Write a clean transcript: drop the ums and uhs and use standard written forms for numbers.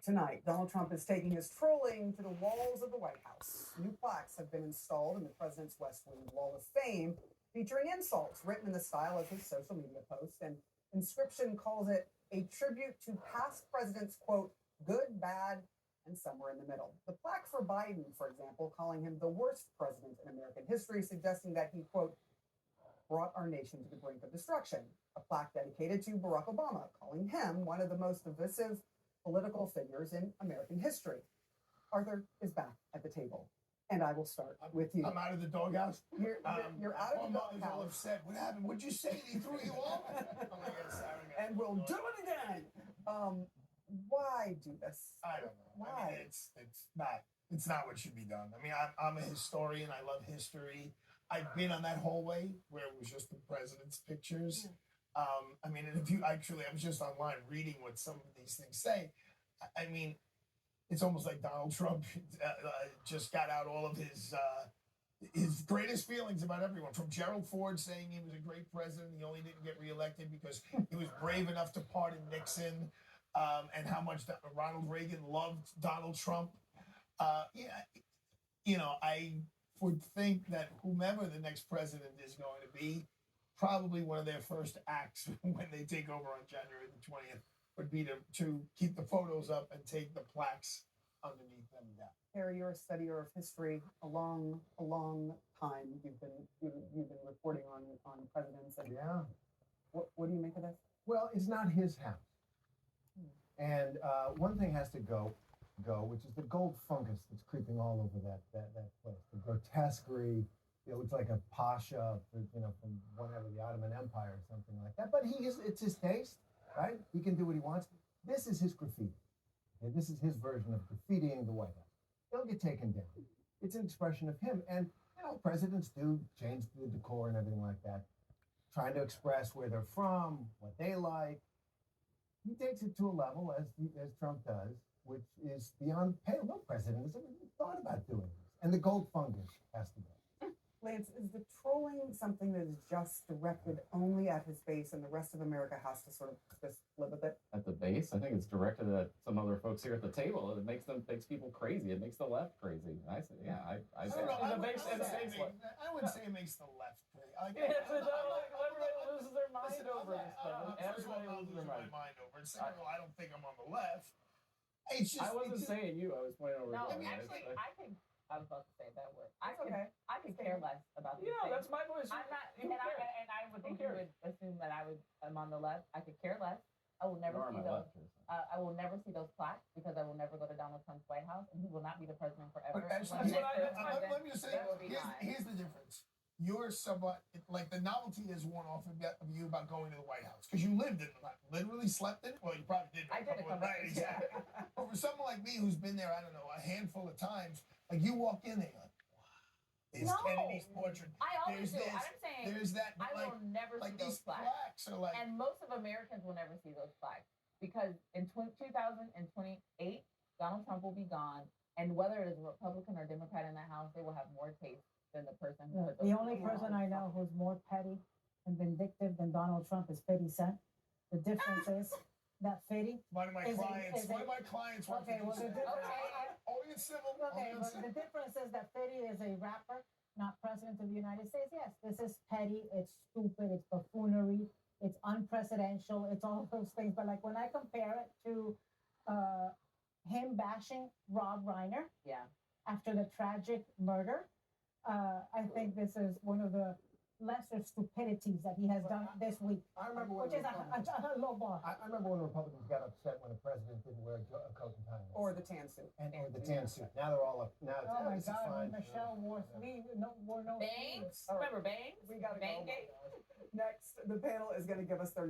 Tonight, Donald Trump is taking his trolling to the walls of the White House. New plaques have been installed in the president's West Wing Wall of Fame, featuring insults written in the style of his social media post. And inscription calls it a tribute to past presidents, quote, good, bad, and somewhere in the middle. The plaque for Biden, for example, calling him the worst president in American history, suggesting that he, quote, brought our nation to the brink of destruction. A plaque dedicated to Barack Obama, calling him one of the most divisive political figures in American history. Arthur is back at the table, and I will start with you. I'm out of the doghouse. You're out of the Mother's all doghouse. upset. What happened? What'd you say? He threw you off? Oh my God, Sarah. And we'll do it again. Why do this? I don't know. Why? I mean, it's not what should be done. I mean, I'm a historian. I love history. I've been on that hallway where it was just the president's pictures. Yeah. I mean, and if you actually, I was just online reading what some of these things say. I mean, it's almost like Donald Trump just got out all of his greatest feelings about everyone. From Gerald Ford saying he was a great president, he only didn't get reelected because he was brave enough to pardon Nixon, and how much Ronald Reagan loved Donald Trump. Yeah, you know, I would think that whomever the next president is going to be, probably one of their first acts when they take over on January the 20th would be to keep the photos up and take the plaques underneath them down. Harry, you're a studier of history. A long time you've been reporting on presidents. And Yeah. What do you make of this? Well, it's not his house. And one thing has to go, which is the gold fungus that's creeping all over that place. The grotesquerie. It looks like a pasha, from whatever, the Ottoman Empire or something like that. But it's his taste, right? He can do what he wants. This is his graffiti. Okay? This is his version of graffitiing the White House. They'll get taken down. It's an expression of him. And, presidents do change the decor and everything like that, trying to express where they're from, what they like. He takes it to a level, as Trump does, which is beyond pale. No president has ever thought about doing this. And the gold fungus has to go. Lance, is the trolling something that is just directed only at his base and the rest of America has to sort of just live with it? At the base? I think it's directed at some other folks here at the table. It makes people crazy. It makes the left crazy. I say, yeah, I don't know. I wouldn't say it makes the left crazy. Everybody loses their mind over this stuff. Everybody loses their mind over it. Second of all, I don't think I'm on the left. It's just, I wasn't saying you. I was pointing over. No, John. actually, I was about to say that word. Okay. I could care less about these Yeah, things. that's my voice. I'm not, and I would think you would assume that I'm on the left. I could care less. I will never see those. I will never see those plaques because I will never go to Donald Trump's White House, and he will not be the president forever. Let me just say, here's the difference. You're somewhat, like, the novelty is worn off of you about going to the White House because you lived in it, literally slept in it. Well, you probably did. I did a couple of nights. Exactly. But for someone like me who's been there, I don't know, a handful of times, like, you walk in there, you're like, wow, there's Kennedy's portrait. I always there's do. This, I'm saying there's that. But I will never see those plaques are like, and most of Americans will never see those plaques because in 2028, Donald Trump will be gone, and whether it is a Republican or Democrat in the House, they will have more taste than the person who put those. The only person I know who's more petty and vindictive than Donald Trump is 50 Cent. The difference is that 50. One of my clients wants okay, well, only in civil. Okay, but the difference is that 50 is a rapper, not president of the United States. Yes, this is petty, it's stupid, it's buffoonery, it's unprecedented, it's all those things. But like when I compare it to him bashing Rob Reiner, after the tragic murder, I think this is one of the lesser stupidities that he has done this week. I remember when which is a low bar. I remember when Republicans got upset when a president didn't wear a coat and tie. Or the tan suit. Or the tan suit. Now they're all up. Now oh my it's God, fine. Michelle wore no Bangs. Right. Remember Bangs? We got to Bang go. Next, the panel is going to give us their